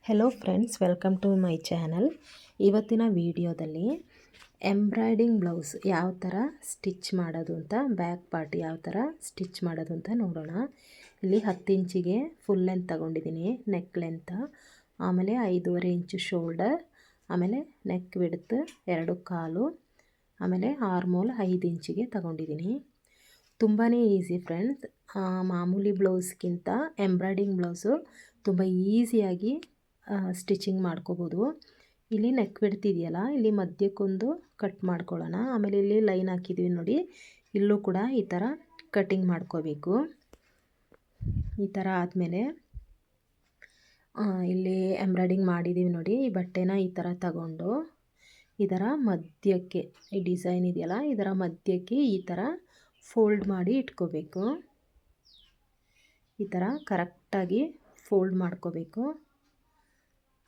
Hello friends, welcome to my channel. ಇವತ್ತಿನ ವಿಡಿಯೋದಲ್ಲಿ embroidering blouse ಯಾವ ಥರ ಸ್ಟಿಚ್ ಮಾಡೋದು ಅಂತ, ಬ್ಯಾಕ್ ಪಾರ್ಟ್ ಯಾವ ಥರ ಸ್ಟಿಚ್ ಮಾಡೋದು ಅಂತ ನೋಡೋಣ. ಇಲ್ಲಿ 10 ಇಂಚಿಗೆ ಫುಲ್ ಲೆಂತ್ ತಗೊಂಡಿದ್ದೀನಿ, ನೆಕ್ ಲೆಂತ್. ಆಮೇಲೆ 5.5 ಇಂಚು ಶೋಲ್ಡರ್, ಆಮೇಲೆ ನೆಕ್ ವಿಡ್ತ್ 2 ಕಾಲು, ಆಮೇಲೆ ಆರ್ಮೋಲ್ 5 ಇಂಚಿಗೆ ತಗೊಂಡಿದ್ದೀನಿ. ತುಂಬಾ ಈಸಿ ಫ್ರೆಂಡ್ಸ್. ಮಾಮೂಲಿ ಬ್ಲೌಸ್ಗಿಂತ ಎಂಬ್ರಾಯ್ಡಿಂಗ್ ಬ್ಲೌಸು ತುಂಬ ಈಸಿಯಾಗಿ ಸ್ಟಿಚಿಂಗ್ ಮಾಡ್ಕೋಬೋದು. ಇಲ್ಲಿ ನೆಕ್ ವಿಡ್ತ್ ಇದೆಯಲ್ಲ, ಇಲ್ಲಿ ಮಧ್ಯಕ್ಕೊಂದು ಕಟ್ ಮಾಡ್ಕೊಳ್ಳೋಣ. ಆಮೇಲೆ ಇಲ್ಲಿ ಲೈನ್ ಹಾಕಿದ್ದೀವಿ ನೋಡಿ, ಇಲ್ಲೂ ಕೂಡ ಈ ಥರ ಕಟಿಂಗ್ ಮಾಡ್ಕೋಬೇಕು. ಈ ಥರ ಆದಮೇಲೆ ಇಲ್ಲಿ ಎಂಬ್ರಾಯ್ಡಿಂಗ್ ಮಾಡಿದ್ದೀವಿ ನೋಡಿ, ಈ ಬಟ್ಟೆನ ಈ ಥರ ತಗೊಂಡು ಇದರ ಮಧ್ಯಕ್ಕೆ, ಈ ಡಿಸೈನ್ ಇದೆಯಲ್ಲ ಇದರ ಮಧ್ಯಕ್ಕೆ ಈ ಥರ ಫೋಲ್ಡ್ ಮಾಡಿ ಇಟ್ಕೋಬೇಕು. ಈ ಥರ ಕರೆಕ್ಟಾಗಿ ಫೋಲ್ಡ್ ಮಾಡ್ಕೋಬೇಕು.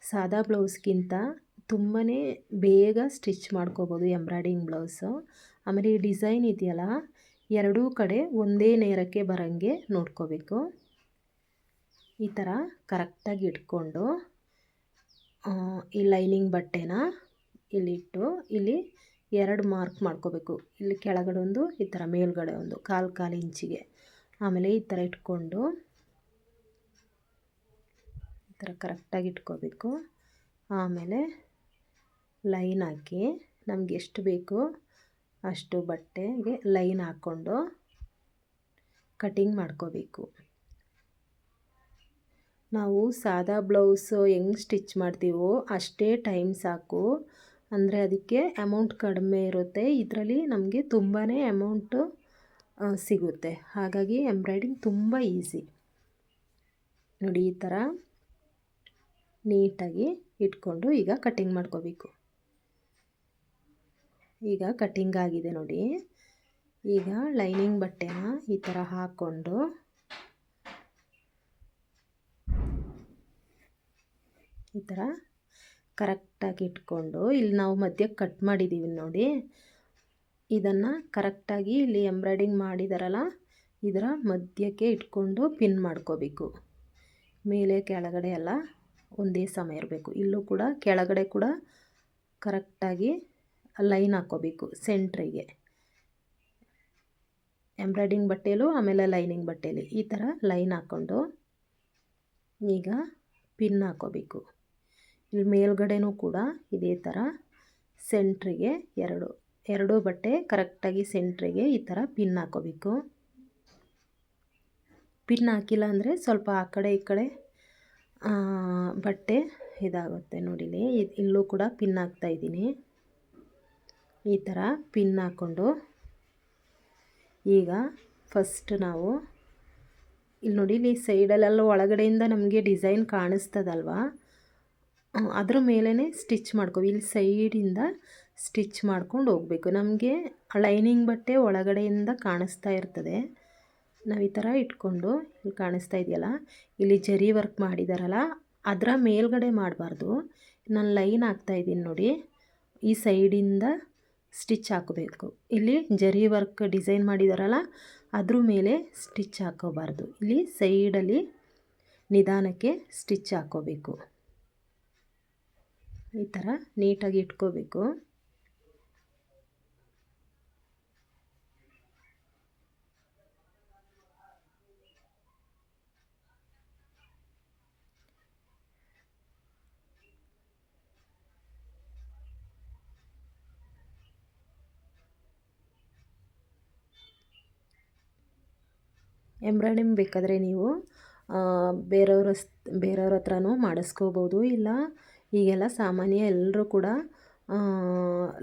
ಸಾದಾ ಬ್ಲೌಸ್ಗಿಂತ ತುಂಬಾ ಬೇಗ ಸ್ಟಿಚ್ ಮಾಡ್ಕೋಬೋದು ಎಂಬ್ರಾಯ್ಡಿಂಗ್ ಬ್ಲೌಸು. ಆಮೇಲೆ ಈ ಡಿಸೈನ್ ಇದೆಯಲ್ಲ, ಎರಡೂ ಕಡೆ ಒಂದೇ ನೇರಕ್ಕೆ ಬರೋಂಗೆ ನೋಡ್ಕೋಬೇಕು. ಈ ಥರ ಕರೆಕ್ಟಾಗಿ ಇಟ್ಕೊಂಡು ಈ ಲೈನಿಂಗ್ ಬಟ್ಟೆನ ಇಲ್ಲಿಟ್ಟು ಇಲ್ಲಿ 2 ಮಾರ್ಕ್ ಮಾಡ್ಕೋಬೇಕು. ಇಲ್ಲಿ ಕೆಳಗಡೆ ಒಂದು, ಈ ಥರ ಮೇಲ್ಗಡೆ ಒಂದು ಕಾಲು ಇಂಚಿಗೆ. ಆಮೇಲೆ ಈ ಥರ ಇಟ್ಕೊಂಡು ಈ ಥರ ಕರೆಕ್ಟಾಗಿ ಇಟ್ಕೋಬೇಕು. ಆಮೇಲೆ ಲೈನ್ ಹಾಕಿ ನಮ್ಗೆ ಎಷ್ಟು ಬೇಕೋ ಅಷ್ಟು ಬಟ್ಟೆಗೆ ಲೈನ್ ಹಾಕ್ಕೊಂಡು ಕಟಿಂಗ್ ಮಾಡ್ಕೋಬೇಕು. ನಾವು ಸಾದಾ ಬ್ಲೌಸು ಹೆಂಗೆ ಸ್ಟಿಚ್ ಮಾಡ್ತೀವೋ ಅಷ್ಟೇ ಟೈಮ್ ಸಾಕು. ಅಂದರೆ ಅದಕ್ಕೆ ಅಮೌಂಟ್ ಕಡಿಮೆ ಇರುತ್ತೆ, ಇದರಲ್ಲಿ ನಮಗೆ ತುಂಬಾ ಅಮೌಂಟು ಸಿಗುತ್ತೆ. ಹಾಗಾಗಿ ಎಂಬ್ರಾಯ್ಡಿಂಗ್ ತುಂಬ ಈಸಿ ನೋಡಿ. ಈ ಥರ ನೀಟಾಗಿ ಇಟ್ಕೊಂಡು ಈಗ ಕಟಿಂಗ್ ಮಾಡ್ಕೋಬೇಕು. ಈಗ ಕಟಿಂಗ್ ಆಗಿದೆ ನೋಡಿ. ಈಗ ಲೈನಿಂಗ್ ಬಟ್ಟೆನ ಈ ಥರ ಹಾಕ್ಕೊಂಡು ಈ ಥರ ಕರೆಕ್ಟಾಗಿ ಇಟ್ಕೊಂಡು, ಇಲ್ಲಿ ನಾವು ಮಧ್ಯಕ್ಕೆ ಕಟ್ ಮಾಡಿದ್ದೀವಿ ನೋಡಿ, ಇದನ್ನು ಕರೆಕ್ಟಾಗಿ ಇಲ್ಲಿ ಎಂಬ್ರಾಯ್ಡಿಂಗ್ ಮಾಡಿದಾರಲ್ಲ ಇದರ ಮಧ್ಯಕ್ಕೆ ಇಟ್ಕೊಂಡು ಪಿನ್ ಮಾಡ್ಕೋಬೇಕು. ಮೇಲೆ ಕೆಳಗಡೆ ಎಲ್ಲ ಒಂದೇ ಸಮ ಇರಬೇಕು. ಇಲ್ಲೂ ಕೂಡ ಕೆಳಗಡೆ ಕೂಡ ಕರೆಕ್ಟಾಗಿ ಲೈನ್ ಹಾಕ್ಕೋಬೇಕು ಸೆಂಟ್ರಿಗೆ. ಎಂಬ್ರಾಯ್ಡಿಂಗ್ ಬಟ್ಟೆಯಲ್ಲೂ ಆಮೇಲೆ ಲೈನಿಂಗ್ ಬಟ್ಟೆಯಲ್ಲಿ ಈ ಥರ ಲೈನ್ ಹಾಕ್ಕೊಂಡು ಈಗ ಪಿನ್ ಹಾಕ್ಕೋಬೇಕು. ಇಲ್ಲಿ ಮೇಲ್ಗಡೆನೂ ಕೂಡ ಇದೇ ಥರ ಸೆಂಟ್ರಿಗೆ ಎರಡು ಬಟ್ಟೆ ಕರೆಕ್ಟಾಗಿ ಸೆಂಟ್ರಿಗೆ ಈ ಥರ ಪಿನ್ ಹಾಕ್ಕೋಬೇಕು. ಪಿನ್ ಹಾಕಿಲ್ಲ ಅಂದರೆ ಸ್ವಲ್ಪ ಆ ಕಡೆ ಈ ಕಡೆ ಬಟ್ಟೆ ಇದಾಗುತ್ತೆ ನೋಡಿಲಿ. ಇಲ್ಲೂ ಕೂಡ ಪಿನ್ ಹಾಕ್ತಾಯಿದ್ದೀನಿ. ಈ ಥರ ಪಿನ್ ಹಾಕ್ಕೊಂಡು ಈಗ ಫಸ್ಟ್ ನಾವು ಇಲ್ಲಿ ನೋಡಿ, ಇಲ್ಲಿ ಸೈಡಲ್ಲೆಲ್ಲ ಒಳಗಡೆಯಿಂದ ನಮಗೆ ಡಿಸೈನ್ ಕಾಣಿಸ್ತದಲ್ವ, ಅದ್ರ ಮೇಲೇ ಸ್ಟಿಚ್ ಇಲ್ಲಿ ಸೈಡಿಂದ ಸ್ಟಿಚ್ ಮಾಡ್ಕೊಂಡು ಹೋಗಬೇಕು. ನಮಗೆ ಲೈನಿಂಗ್ ಬಟ್ಟೆ ಒಳಗಡೆಯಿಂದ ಕಾಣಿಸ್ತಾ ಇರ್ತದೆ. ನಾವು ಈ ಥರ ಇಟ್ಕೊಂಡು, ಇಲ್ಲಿ ಕಾಣಿಸ್ತಾ ಇದೆಯಲ್ಲ, ಇಲ್ಲಿ ಜರಿ ವರ್ಕ್ ಮಾಡಿದಾರಲ್ಲ ಅದರ ಮೇಲ್ಗಡೆ ಮಾಡಬಾರ್ದು. ನಾನು ಲೈನ್ ಹಾಕ್ತಾಯಿದ್ದೀನಿ ನೋಡಿ, ಈ ಸೈಡಿಂದ ಸ್ಟಿಚ್ ಹಾಕಬೇಕು. ಇಲ್ಲಿ ಜರಿ ವರ್ಕ್ ಡಿಸೈನ್ ಮಾಡಿದಾರಲ್ಲ ಅದ್ರ ಮೇಲೆ ಸ್ಟಿಚ್ ಹಾಕೋಬಾರ್ದು. ಇಲ್ಲಿ ಸೈಡಲ್ಲಿ ನಿಧಾನಕ್ಕೆ ಸ್ಟಿಚ್ ಹಾಕೋಬೇಕು. ಈ ಥರ ನೀಟಾಗಿ ಇಟ್ಕೋಬೇಕು. ಎಂಬ್ರಾಯ್ಡಿಂಗ್ ಬೇಕಾದರೆ ನೀವು ಬೇರೆಯವ್ರ ಹತ್ರನೂ ಮಾಡಿಸ್ಕೋಬೋದು. ಇಲ್ಲ ಈಗೆಲ್ಲ ಸಾಮಾನ್ಯ ಎಲ್ಲರೂ ಕೂಡ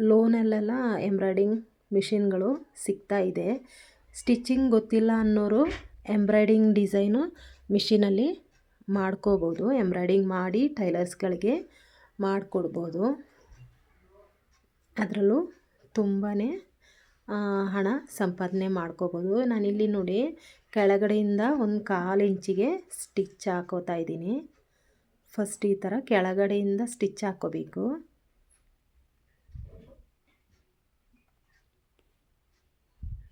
ಲೋನಲ್ಲೆಲ್ಲ ಎಂಬ್ರಾಯ್ಡಿಂಗ್ ಮಿಷಿನ್ಗಳು ಸಿಗ್ತಾ ಇದೆ. ಸ್ಟಿಚಿಂಗ್ ಗೊತ್ತಿಲ್ಲ ಅನ್ನೋರು ಎಂಬ್ರಾಯ್ಡಿಂಗ್ ಡಿಸೈನು ಮಿಷಿನಲ್ಲಿ ಮಾಡ್ಕೋಬೋದು. ಎಂಬ್ರಾಯ್ಡಿಂಗ್ ಮಾಡಿ ಟೈಲರ್ಸ್ಗಳಿಗೆ ಮಾಡಿಕೊಡ್ಬೋದು. ಅದರಲ್ಲೂ ತುಂಬಾ ಹಣ ಸಂಪಾದನೆ ಮಾಡ್ಕೋಬೋದು. ನಾನಿಲ್ಲಿ ನೋಡಿ ಕೆಳಗಡೆಯಿಂದ 1/4 ಇಂಚಿಗೆ ಸ್ಟಿಚ್ ಹಾಕೋತಾ ಇದ್ದೀನಿ. ಫಸ್ಟ್ ಈ ಥರ ಕೆಳಗಡೆಯಿಂದ ಸ್ಟಿಚ್ ಹಾಕೋಬೇಕು.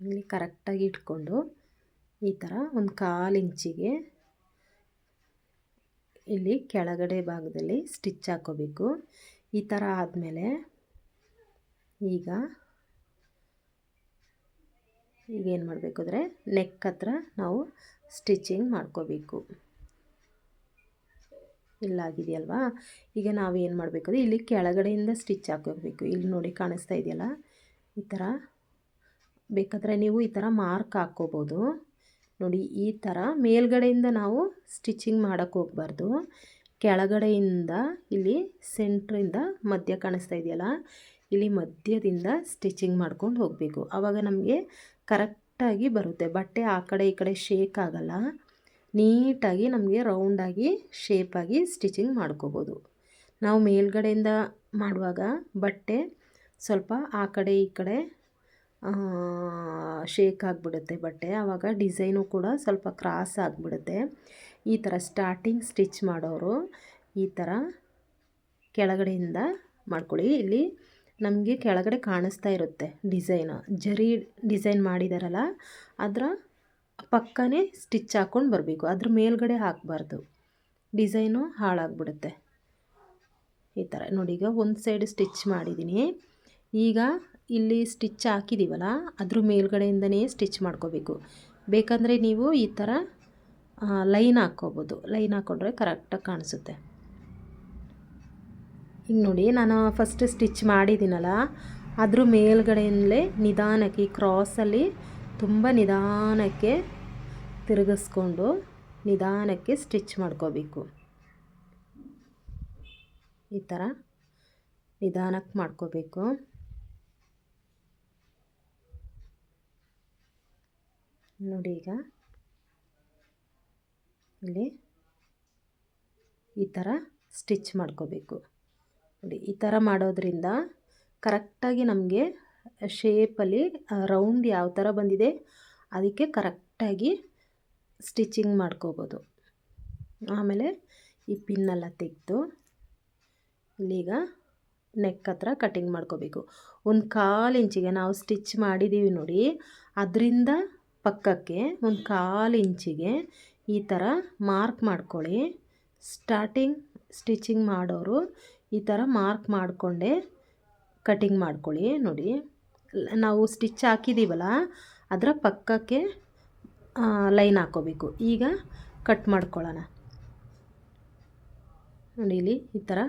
ಇಲ್ಲಿ ಕರೆಕ್ಟಾಗಿ ಇಟ್ಕೊಂಡು ಈ ಥರ 1/4 ಇಂಚಿಗೆ ಇಲ್ಲಿ ಕೆಳಗಡೆ ಭಾಗದಲ್ಲಿ ಸ್ಟಿಚ್ ಹಾಕೋಬೇಕು. ಈ ಥರ ಆದಮೇಲೆ ಈಗೇನು ಮಾಡಬೇಕು ಅಂದರೆ ನೆಕ್ ಹತ್ರ ನಾವು ಸ್ಟಿಚಿಂಗ್ ಮಾಡ್ಕೋಬೇಕು. ಇಲ್ಲಾಗಿದೆಯಲ್ವಾ, ಈಗ ನಾವೇನು ಮಾಡಬೇಕು ಅಂದರೆ ಇಲ್ಲಿ ಕೆಳಗಡೆಯಿಂದ ಸ್ಟಿಚ್ ಹಾಕೋಬೇಕು. ಇಲ್ಲಿ ನೋಡಿ ಕಾಣಿಸ್ತಾ ಇದೆಯಲ್ಲ, ಈ ಥರ ಬೇಕಾದರೆ ನೀವು ಈ ಥರ ಮಾರ್ಕ್ ಹಾಕ್ಕೋಬೋದು. ನೋಡಿ ಈ ಥರ ಮೇಲ್ಗಡೆಯಿಂದ ನಾವು ಸ್ಟಿಚಿಂಗ್ ಮಾಡೋಕ್ಕೆ ಹೋಗಬಾರ್ದು. ಕೆಳಗಡೆಯಿಂದ ಇಲ್ಲಿ ಸೆಂಟ್ರಿಂದ ಮಧ್ಯ ಕಾಣಿಸ್ತಾ ಇದೆಯಲ್ಲ, ಇಲ್ಲಿ ಮಧ್ಯದಿಂದ ಸ್ಟಿಚಿಂಗ್ ಮಾಡ್ಕೊಂಡು ಹೋಗಬೇಕು. ಆವಾಗ ನಮಗೆ ಕರೆಕ್ಟಾಗಿ ಬರುತ್ತೆ. ಬಟ್ಟೆ ಆ ಕಡೆ ಈ ಕಡೆ ಶೇಕ್ ಆಗಲ್ಲ, ನೀಟಾಗಿ ನಮಗೆ ರೌಂಡಾಗಿ ಶೇಪಾಗಿ ಸ್ಟಿಚಿಂಗ್ ಮಾಡ್ಕೋಬೋದು. ನಾವು ಮೇಲ್ಗಡೆಯಿಂದ ಮಾಡುವಾಗ ಬಟ್ಟೆ ಸ್ವಲ್ಪ ಆ ಕಡೆ ಈ ಕಡೆ ಶೇಕ್ ಆಗಿಬಿಡುತ್ತೆ ಬಟ್ಟೆ, ಆವಾಗ ಡಿಸೈನು ಕೂಡ ಸ್ವಲ್ಪ ಕ್ರಾಸ್ ಆಗಿಬಿಡುತ್ತೆ. ಈ ಥರ ಸ್ಟಾರ್ಟಿಂಗ್ ಸ್ಟಿಚ್ ಮಾಡೋರು ಈ ಥರ ಕೆಳಗಡೆಯಿಂದ ಮಾಡ್ಕೊಳ್ಳಿ. ಇಲ್ಲಿ ನಮಗೆ ಕೆಳಗಡೆ ಕಾಣಿಸ್ತಾ ಇರುತ್ತೆ ಜರಿ ಡಿಸೈನ್ ಮಾಡಿದಾರಲ್ಲ, ಅದರ ಪಕ್ಕನೇ ಸ್ಟಿಚ್ ಹಾಕ್ಕೊಂಡು ಬರಬೇಕು. ಅದ್ರ ಮೇಲ್ಗಡೆ ಹಾಕಬಾರ್ದು, ಡಿಸೈನು ಹಾಳಾಗ್ಬಿಡುತ್ತೆ. ಈ ಥರ ನೋಡಿ, ಈಗ ಒಂದು ಸೈಡ್ ಸ್ಟಿಚ್ ಮಾಡಿದ್ದೀನಿ. ಈಗ ಇಲ್ಲಿ ಸ್ಟಿಚ್ ಹಾಕಿದ್ದೀವಲ್ಲ, ಅದ್ರ ಮೇಲ್ಗಡೆಯಿಂದನೇ ಸ್ಟಿಚ್ ಮಾಡ್ಕೋಬೇಕು. ಬೇಕಂದರೆ ನೀವು ಈ ಥರ ಲೈನ್ ಹಾಕ್ಕೋಬೋದು. ಲೈನ್ ಹಾಕ್ಕೊಂಡ್ರೆ ಕರೆಕ್ಟಾಗಿ ಕಾಣಿಸುತ್ತೆ. ಈಗ ನೋಡಿ, ನಾನು ಫಸ್ಟ್ ಸ್ಟಿಚ್ ಮಾಡಿದ್ದೀನಲ್ಲ, ಅದ್ರ ಮೇಲ್ಗಡೆಯಿಂದಲೇ ನಿಧಾನಕ್ಕೆ ಈ ಕ್ರಾಸಲ್ಲಿ ತುಂಬ ನಿಧಾನಕ್ಕೆ ತಿರುಗಿಸ್ಕೊಂಡು ನಿಧಾನಕ್ಕೆ ಸ್ಟಿಚ್ ಮಾಡ್ಕೋಬೇಕು. ಈ ಥರ ನಿಧಾನಕ್ಕೆ ಮಾಡ್ಕೋಬೇಕು. ನೋಡಿ, ಈಗ ಇಲ್ಲಿ ಈ ಥರ ಸ್ಟಿಚ್ ಮಾಡ್ಕೋಬೇಕು. ನೋಡಿ, ಈ ಥರ ಮಾಡೋದ್ರಿಂದ ಕರೆಕ್ಟಾಗಿ ನಮಗೆ ಶೇಪಲ್ಲಿ ರೌಂಡ್ ಯಾವ ಥರ ಬಂದಿದೆ ಅದಕ್ಕೆ ಕರೆಕ್ಟಾಗಿ ಸ್ಟಿಚಿಂಗ್ ಮಾಡ್ಕೋಬೋದು. ಆಮೇಲೆ ಈ ಪಿನ್ನೆಲ್ಲ ತೆಗೆದು ಇಲ್ಲೀಗ ನೆಕ್ ಹತ್ರ ಕಟಿಂಗ್ ಮಾಡ್ಕೋಬೇಕು. ಒಂದು 1/4 ಇಂಚಿಗೆ ನಾವು ಸ್ಟಿಚ್ ಮಾಡಿದ್ದೀವಿ ನೋಡಿ, ಅದರಿಂದ ಪಕ್ಕಕ್ಕೆ ಒಂದು 1/4 ಇಂಚಿಗೆ ಈ ಥರ ಮಾರ್ಕ್ ಮಾಡ್ಕೊಳ್ಳಿ. ಸ್ಟಾರ್ಟಿಂಗ್ ಸ್ಟಿಚಿಂಗ್ ಮಾಡೋರು ಈ ಥರ ಮಾರ್ಕ್ ಮಾಡಿಕೊಂಡೇ ಕಟಿಂಗ್ ಮಾಡ್ಕೊಳ್ಳಿ. ನೋಡಿ, ನಾವು ಸ್ಟಿಚ್ ಹಾಕಿದ್ದೀವಲ್ಲ, ಅದರ ಪಕ್ಕಕ್ಕೆ ಲೈನ್ ಹಾಕ್ಕೋಬೇಕು. ಈಗ ಕಟ್ ಮಾಡ್ಕೊಳ್ಳೋಣ. ನೋಡಿ, ಇಲ್ಲಿ ಈ ಥರ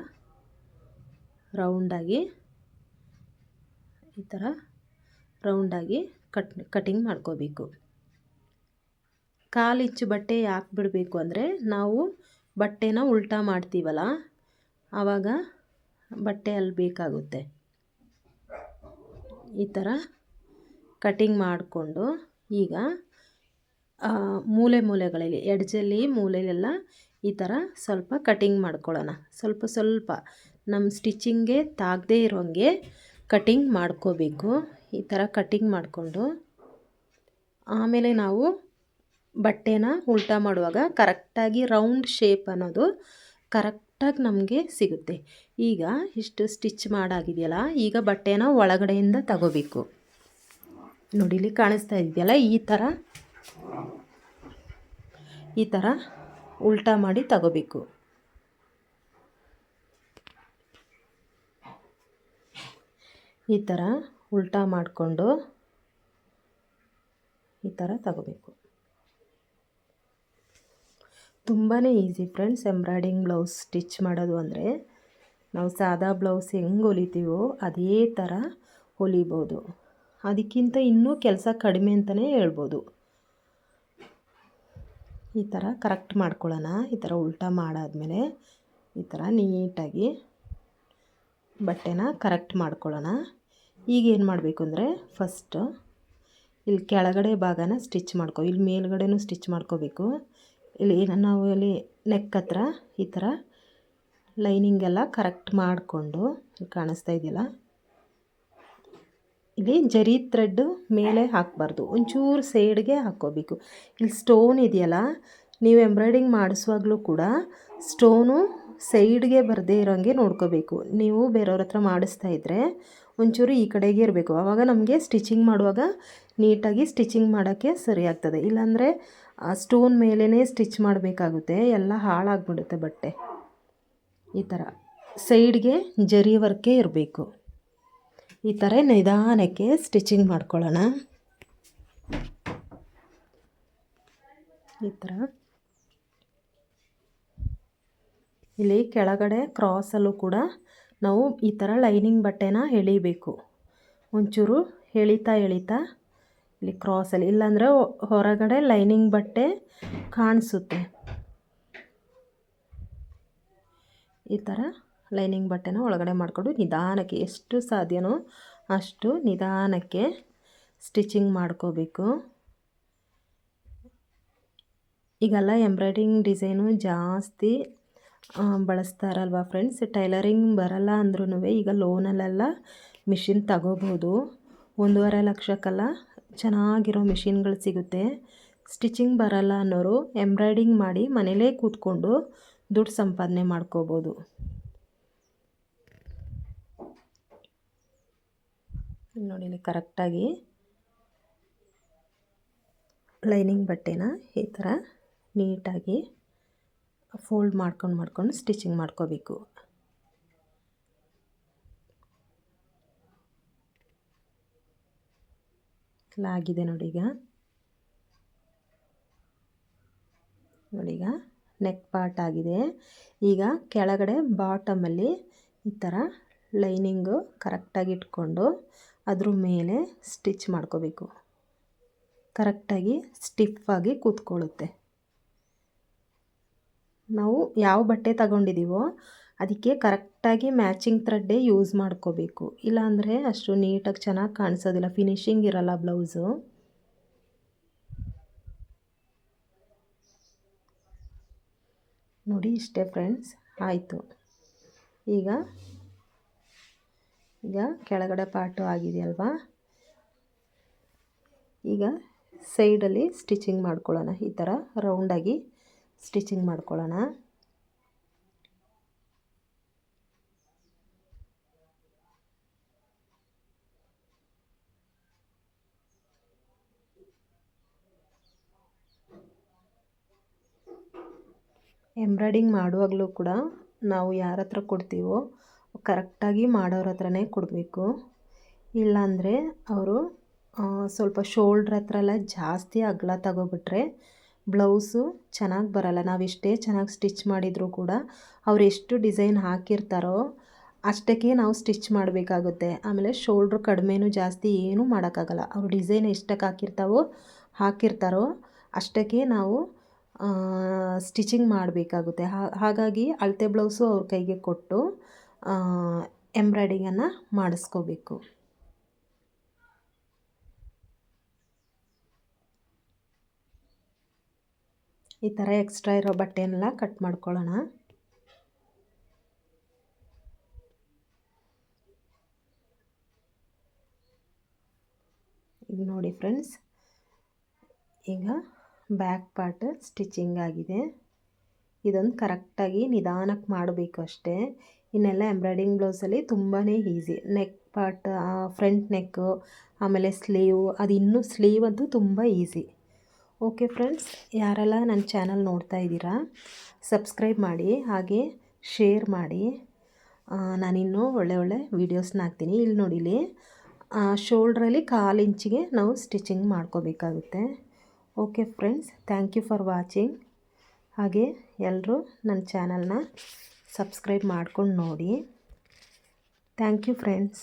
ರೌಂಡಾಗಿ ಕಟಿಂಗ್ ಮಾಡ್ಕೋಬೇಕು. 1/4 ಇಂಚು ಬಟ್ಟೆ ಯಾಕೆ ಬಿಡಬೇಕು ಅಂದರೆ, ನಾವು ಬಟ್ಟೆನ ಉಲ್ಟಾ ಮಾಡ್ತೀವಲ್ಲ, ಆವಾಗ ಬಟ್ಟೆ ಅಲ್ಲಿ ಬೇಕಾಗುತ್ತೆ. ಈ ಥರ ಕಟಿಂಗ್ ಮಾಡಿಕೊಂಡು ಈಗ ಮೂಲೆಗಳಲ್ಲಿ ಎಡ್ಜಲ್ಲಿ ಮೂಲೆಯಲ್ಲೆಲ್ಲ ಈ ಥರ ಸ್ವಲ್ಪ ಕಟಿಂಗ್ ಮಾಡ್ಕೊಳ್ಳೋಣ. ಸ್ವಲ್ಪ ನಮ್ಮ ಸ್ಟಿಚಿಂಗ್ಗೆ ತಾಗದೇ ಇರೋಂಗೆ ಕಟಿಂಗ್ ಮಾಡ್ಕೋಬೇಕು. ಈ ಥರ ಕಟಿಂಗ್ ಮಾಡಿಕೊಂಡು ಆಮೇಲೆ ನಾವು ಬಟ್ಟೆನ ಉಲ್ಟಾ ಮಾಡುವಾಗ ಕರೆಕ್ಟಾಗಿ ರೌಂಡ್ ಶೇಪ್ ಅನ್ನೋದು ಕರೆಕ್ಟಾಗಿ ನಮಗೆ ಸಿಗುತ್ತೆ. ಈಗ ಇಷ್ಟು ಸ್ಟಿಚ್ ಮಾಡಾಗಿದೆಯಲ್ಲ, ಈಗ ಬಟ್ಟೆನ ಒಳಗಡೆಯಿಂದ ತಗೋಬೇಕು. ನೋಡಿ, ಇಲ್ಲಿ ಕಾಣಿಸ್ತಾ ಇದೆಯಲ್ಲ, ಈ ಥರ ಉಲ್ಟಾ ಮಾಡಿ ತಗೋಬೇಕು. ಈ ಥರ ಉಲ್ಟಾ ಮಾಡಿಕೊಂಡು ಈ ಥರ ತಗೋಬೇಕು. ತುಂಬಾ easy friends embroidering blouse stitch ಮಾಡೋದು ಅಂದರೆ. ನಾವು ಸಾದಾ ಬ್ಲೌಸ್ ಹೆಂಗೆ ಹೊಲಿತೀವೋ ಅದೇ ಥರ ಹೊಲಿಬೋದು. ಅದಕ್ಕಿಂತ ಇನ್ನೂ ಕೆಲಸ ಕಡಿಮೆ ಅಂತಲೇ ಹೇಳ್ಬೋದು. ಈ ಥರ ಕರೆಕ್ಟ್ ಮಾಡ್ಕೊಳ್ಳೋಣ. ಈ ಥರ ಉಲ್ಟಾ ಮಾಡಾದಮೇಲೆ ಈ ಥರ ನೀಟಾಗಿ ಬಟ್ಟೆನ ಕರೆಕ್ಟ್ ಮಾಡ್ಕೊಳ್ಳೋಣ. ಈಗ ಏನು ಮಾಡಬೇಕು ಅಂದರೆ, ಫಸ್ಟು ಇಲ್ಲಿ ಕೆಳಗಡೆ ಭಾಗನ ಸ್ಟಿಚ್ ಇಲ್ಲಿ ಮೇಲ್ಗಡೆನೂ ಸ್ಟಿಚ್ ಮಾಡ್ಕೋಬೇಕು. ಇಲ್ಲಿ ನಾವು ಇಲ್ಲಿ ನೆಕ್ ಹತ್ರ ಈ ಥರ ಲೈನಿಂಗೆಲ್ಲ ಕರೆಕ್ಟ್ ಮಾಡಿಕೊಂಡು, ಕಾಣಿಸ್ತಾ ಇದೆಯಲ್ಲ, ಇಲ್ಲಿ ಜರಿ ಥ್ರೆಡ್ಡು ಮೇಲೆ ಹಾಕಬಾರ್ದು, ಒಂಚೂರು ಸೈಡ್ಗೆ ಹಾಕ್ಕೋಬೇಕು. ಇಲ್ಲಿ ಸ್ಟೋನ್ ಇದೆಯಲ್ಲ, ನೀವು ಎಂಬ್ರಾಯ್ಡಿಂಗ್ ಮಾಡಿಸುವಾಗಲೂ ಕೂಡ ಸ್ಟೋನು ಸೈಡ್ಗೆ ಬರದೇ ಇರೋಂಗೆ ನೋಡ್ಕೋಬೇಕು. ನೀವು ಬೇರೆಯವ್ರ ಹತ್ರ ಮಾಡಿಸ್ತಾ ಇದ್ದರೆ ಒಂಚೂರು ಈ ಕಡೆಗೆ ಇರಬೇಕು. ಆವಾಗ ನಮಗೆ ಸ್ಟಿಚಿಂಗ್ ಮಾಡುವಾಗ ನೀಟಾಗಿ ಸ್ಟಿಚಿಂಗ್ ಮಾಡೋಕ್ಕೆ ಸರಿ ಆಗ್ತದೆ. ಇಲ್ಲಾಂದರೆ ಸ್ಟೋನ್ ಮೇಲೇ ಸ್ಟಿಚ್ ಮಾಡಬೇಕಾಗುತ್ತೆ, ಎಲ್ಲ ಹಾಳಾಗ್ಬಿಡುತ್ತೆ ಬಟ್ಟೆ. ಈ ಥರ ಸೈಡ್ಗೆ ಜರಿ ವರ್ಕೇ ಇರಬೇಕು. ಈ ಥರ ನಿಧಾನಕ್ಕೆ ಸ್ಟಿಚಿಂಗ್ ಮಾಡ್ಕೊಳ್ಳೋಣ. ಈ ಥರ ಇಲ್ಲಿ ಕೆಳಗಡೆ ಕ್ರಾಸಲ್ಲೂ ಕೂಡ ನಾವು ಈ ಥರ ಲೈನಿಂಗ್ ಬಟ್ಟೆನ ಎಳಿಬೇಕು. ಒಂಚೂರು ಎಳಿತಾ ಇಲ್ಲಿ ಕ್ರಾಸಲ್ಲಿ, ಇಲ್ಲಾಂದರೆ ಹೊರಗಡೆ ಲೈನಿಂಗ್ ಬಟ್ಟೆ ಕಾಣಿಸುತ್ತೆ. ಈ ಥರ ಲೈನಿಂಗ್ ಬಟ್ಟೆನ ಒಳಗಡೆ ಮಾಡಿಕೊಂಡು ನಿಧಾನಕ್ಕೆ, ಎಷ್ಟು ಸಾಧ್ಯನೋ ಅಷ್ಟು ನಿಧಾನಕ್ಕೆ ಸ್ಟಿಚಿಂಗ್ ಮಾಡ್ಕೋಬೇಕು. ಈಗೆಲ್ಲ ಎಂಬ್ರಾಯ್ಡಿಂಗ್ ಡಿಸೈನು ಜಾಸ್ತಿ ಬಳಸ್ತಾರಲ್ವ ಫ್ರೆಂಡ್ಸ್. ಟೈಲರಿಂಗ್ ಬರಲ್ಲ ಅಂದ್ರೂ ಈಗ ಲೋನಲ್ಲೆಲ್ಲ ಮಿಷಿನ್ ತಗೋಬೋದು. 1.5 ಲಕ್ಷಕ್ಕೆಲ್ಲ ಚೆನ್ನಾಗಿರೋ ಮಿಷಿನ್ಗಳು ಸಿಗುತ್ತೆ. ಸ್ಟಿಚಿಂಗ್ ಬರಲ್ಲ ಅನ್ನೋರು ಎಂಬ್ರಾಯ್ಡಿಂಗ್ ಮಾಡಿ ಮನೇಲೇ ಕೂತ್ಕೊಂಡು ದುಡ್ಡು ಸಂಪಾದನೆ ಮಾಡ್ಕೋಬೋದು. ನೋಡಿ, ಇಲ್ಲಿ ಕರೆಕ್ಟಾಗಿ ಲೈನಿಂಗ್ ಬಟ್ಟೆನ ಈ ಥರ ನೀಟಾಗಿ ಫೋಲ್ಡ್ ಮಾಡ್ಕೊಂಡು ಸ್ಟಿಚಿಂಗ್ ಮಾಡ್ಕೋಬೇಕು. ಆಗಿದೆ ನೋಡಿ. ಈಗ ನೆಕ್ ಪಾರ್ಟ್ ಆಗಿದೆ. ಈಗ ಕೆಳಗಡೆ ಬಾಟಮಲ್ಲಿ ಈ ಥರ ಲೈನಿಂಗು ಕರೆಕ್ಟಾಗಿ ಇಟ್ಕೊಂಡು ಅದ್ರ ಮೇಲೆ ಸ್ಟಿಚ್ ಮಾಡ್ಕೋಬೇಕು. ಕರೆಕ್ಟಾಗಿ ಸ್ಟಿಫಾಗಿ ಕೂತ್ಕೊಳ್ಳುತ್ತೆ. ನಾವು ಯಾವ ಬಟ್ಟೆ ತಗೊಂಡಿದ್ದೀವೋ ಅದಕ್ಕೆ ಕರೆಕ್ಟಾಗಿ ಮ್ಯಾಚಿಂಗ್ ಥ್ರೆಡ್ಡೇ ಯೂಸ್ ಮಾಡ್ಕೋಬೇಕು. ಇಲ್ಲಾಂದರೆ ಅಷ್ಟು ನೀಟಾಗಿ ಚೆನ್ನಾಗಿ ಕಾಣಿಸೋದಿಲ್ಲ, ಫಿನಿಶಿಂಗ್ ಇರಲ್ಲ ಬ್ಲೌಸು. ನೋಡಿ, ಇಷ್ಟೇ ಫ್ರೆಂಡ್ಸ್, ಆಯಿತು. ಈಗ ಕೆಳಗಡೆ ಪಾರ್ಟು ಆಗಿದೆಯಲ್ವಾ. ಈಗ ಸೈಡಲ್ಲಿ ಸ್ಟಿಚಿಂಗ್ ಮಾಡ್ಕೊಳ್ಳೋಣ. ಈ ಥರ ರೌಂಡಾಗಿ ಸ್ಟಿಚಿಂಗ್ ಮಾಡ್ಕೊಳ್ಳೋಣ. ಎಂಬ್ರಾಯ್ಡಿಂಗ್ ಮಾಡುವಾಗಲೂ ಕೂಡ ನಾವು ಯಾರ ಹತ್ರ ಕೊಡ್ತೀವೋ ಕರೆಕ್ಟಾಗಿ ಮಾಡೋರ ಹತ್ರನೇ ಕೊಡಬೇಕು. ಇಲ್ಲಾಂದರೆ ಅವರು ಸ್ವಲ್ಪ ಶೋಲ್ಡ್ರ್ ಹತ್ರ ಎಲ್ಲ ಜಾಸ್ತಿ ಅಗಲ ತಗೋಬಿಟ್ರೆ ಬ್ಲೌಸು ಚೆನ್ನಾಗಿ ಬರಲ್ಲ. ನಾವೆಷ್ಟೇ ಚೆನ್ನಾಗಿ ಸ್ಟಿಚ್ ಮಾಡಿದರೂ ಕೂಡ ಅವ್ರು ಎಷ್ಟು ಡಿಸೈನ್ ಹಾಕಿರ್ತಾರೋ ಅಷ್ಟಕ್ಕೆ ನಾವು ಸ್ಟಿಚ್ ಮಾಡಬೇಕಾಗುತ್ತೆ. ಆಮೇಲೆ ಶೋಲ್ಡ್ರ್ ಕಡಿಮೆನೂ ಜಾಸ್ತಿ ಏನೂ ಮಾಡೋಕ್ಕಾಗಲ್ಲ. ಅವ್ರು ಡಿಸೈನ್ ಎಷ್ಟಕ್ಕೆ ಹಾಕಿರ್ತಾರೋ ಅಷ್ಟಕ್ಕೆ ನಾವು ಸ್ಟಿಚಿಂಗ್ ಮಾಡಬೇಕಾಗುತ್ತೆ. ಹಾಗಾಗಿ ಅಳತೆ ಬ್ಲೌಸು ಅವ್ರ ಕೈಗೆ ಕೊಟ್ಟು ಎಂಬ್ರಾಯ್ಡಿಂಗನ್ನು ಮಾಡಿಸ್ಕೋಬೇಕು. ಈ ಥರ ಎಕ್ಸ್ಟ್ರಾ ಇರೋ ಬಟ್ಟೆನೆಲ್ಲ ಕಟ್ ಮಾಡ್ಕೊಳ್ಳೋಣ. ಈಗ ನೋಡಿ ಫ್ರೆಂಡ್ಸ್, ಈಗ ಬ್ಯಾಕ್ ಪಾರ್ಟ್ ಸ್ಟಿಚಿಂಗ್ ಆಗಿದೆ. ಇದೊಂದು ಕರೆಕ್ಟಾಗಿ ನಿಧಾನಕ್ಕೆ ಮಾಡಬೇಕು ಅಷ್ಟೇ. ಇನ್ನೆಲ್ಲ ಎಂಬ್ರಾಯ್ಡಿಂಗ್ ಬ್ಲೌಸಲ್ಲಿ ತುಂಬಾ ಈಸಿ. ನೆಕ್ ಪಾರ್ಟ್, ಫ್ರಂಟ್ ನೆಕ್ಕು, ಆಮೇಲೆ ಸ್ಲೀವ್, ಅದು ಇನ್ನೂ ಸ್ಲೀವ್ ಅಂತೂ ತುಂಬ ಈಸಿ. ಓಕೆ ಫ್ರೆಂಡ್ಸ್, ಯಾರೆಲ್ಲ ನನ್ನ ಚಾನಲ್ ನೋಡ್ತಾ ಇದ್ದೀರಾ ಸಬ್ಸ್ಕ್ರೈಬ್ ಮಾಡಿ, ಹಾಗೆ ಶೇರ್ ಮಾಡಿ. ನಾನಿನ್ನೂ ಒಳ್ಳೆ ವೀಡಿಯೋಸ್ನ ಹಾಕ್ತೀನಿ. ಇಲ್ಲಿ ನೋಡಿಲಿ, ಶೋಲ್ಡ್ರಲ್ಲಿ 1/4 ಇಂಚಿಗೆ ನಾವು ಸ್ಟಿಚಿಂಗ್ ಮಾಡ್ಕೋಬೇಕಾಗುತ್ತೆ. Okay friends, thank you for watching. ಹಾಗೆ ಎಲ್ಲರೂ ನನ್ನ ಚಾನಲ್ನ ಸಬ್ಸ್ಕ್ರೈಬ್ ಮಾಡ್ಕೊಂಡು ನೋಡಿ. Thank you friends.